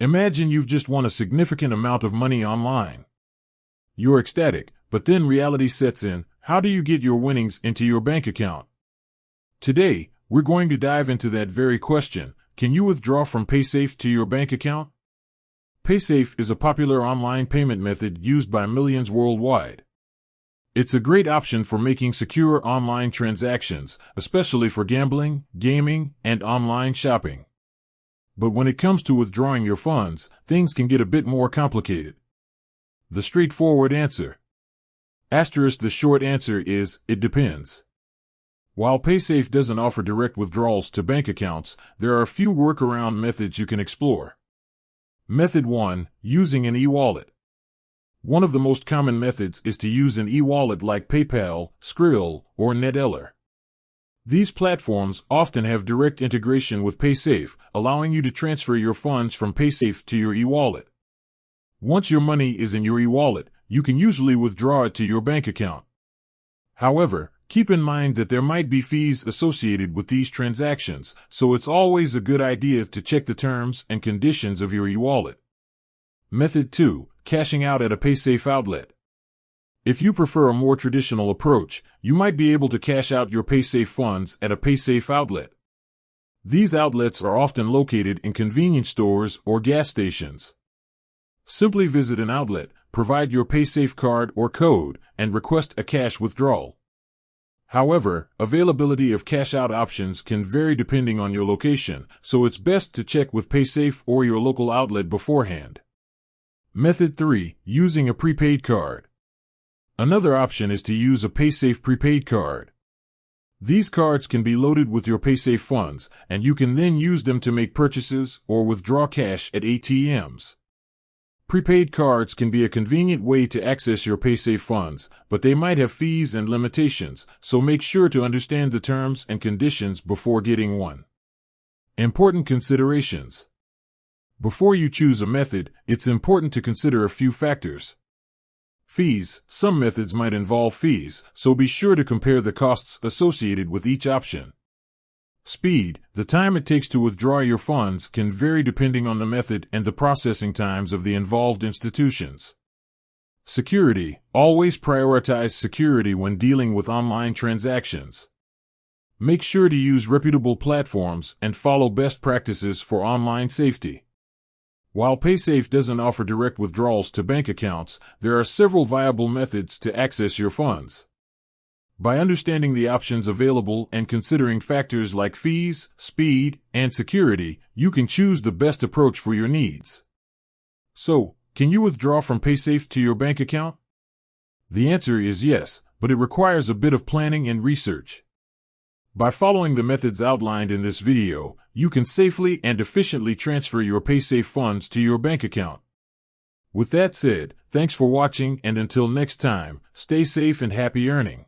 Imagine you've just won a significant amount of money online. You're ecstatic, but then reality sets in. How do you get your winnings into your bank account? Today, we're going to dive into that very question. Can you withdraw from Paysafe to your bank account? Paysafe is a popular online payment method used by millions worldwide. It's a great option for making secure online transactions, especially for gambling, gaming, and online shopping. But when it comes to withdrawing your funds, things can get a bit more complicated. The straightforward answer. The short answer is, it depends. While Paysafe doesn't offer direct withdrawals to bank accounts, there are a few workaround methods you can explore. Method 1. Using an e-wallet. One of the most common methods is to use an e-wallet like PayPal, Skrill, or Neteller. These platforms often have direct integration with Paysafe, allowing you to transfer your funds from Paysafe to your e-wallet. Once your money is in your e-wallet, you can usually withdraw it to your bank account. However, keep in mind that there might be fees associated with these transactions, so it's always a good idea to check the terms and conditions of your e-wallet. Method 2. Cashing out at a Paysafe outlet. If you prefer a more traditional approach, you might be able to cash out your Paysafe funds at a Paysafe outlet. These outlets are often located in convenience stores or gas stations. Simply visit an outlet, provide your Paysafe card or code, and request a cash withdrawal. However, availability of cash-out options can vary depending on your location, so it's best to check with Paysafe or your local outlet beforehand. Method 3. Using a prepaid card. Another option is to use a Paysafe prepaid card. These cards can be loaded with your Paysafe funds, and you can then use them to make purchases or withdraw cash at ATMs. Prepaid cards can be a convenient way to access your Paysafe funds, but they might have fees and limitations, so make sure to understand the terms and conditions before getting one. Important considerations. Before you choose a method, it's important to consider a few factors. Fees. Some methods might involve fees, so be sure to compare the costs associated with each option. Speed. The time it takes to withdraw your funds can vary depending on the method and the processing times of the involved institutions. Security. Always prioritize security when dealing with online transactions. Make sure to use reputable platforms and follow best practices for online safety. While Paysafe doesn't offer direct withdrawals to bank accounts, there are several viable methods to access your funds. By understanding the options available and considering factors like fees, speed, and security, you can choose the best approach for your needs. So, can you withdraw from Paysafe to your bank account? The answer is yes, but it requires a bit of planning and research. By following the methods outlined in this video, you can safely and efficiently transfer your Paysafe funds to your bank account. With that said, thanks for watching, and until next time, stay safe and happy earning.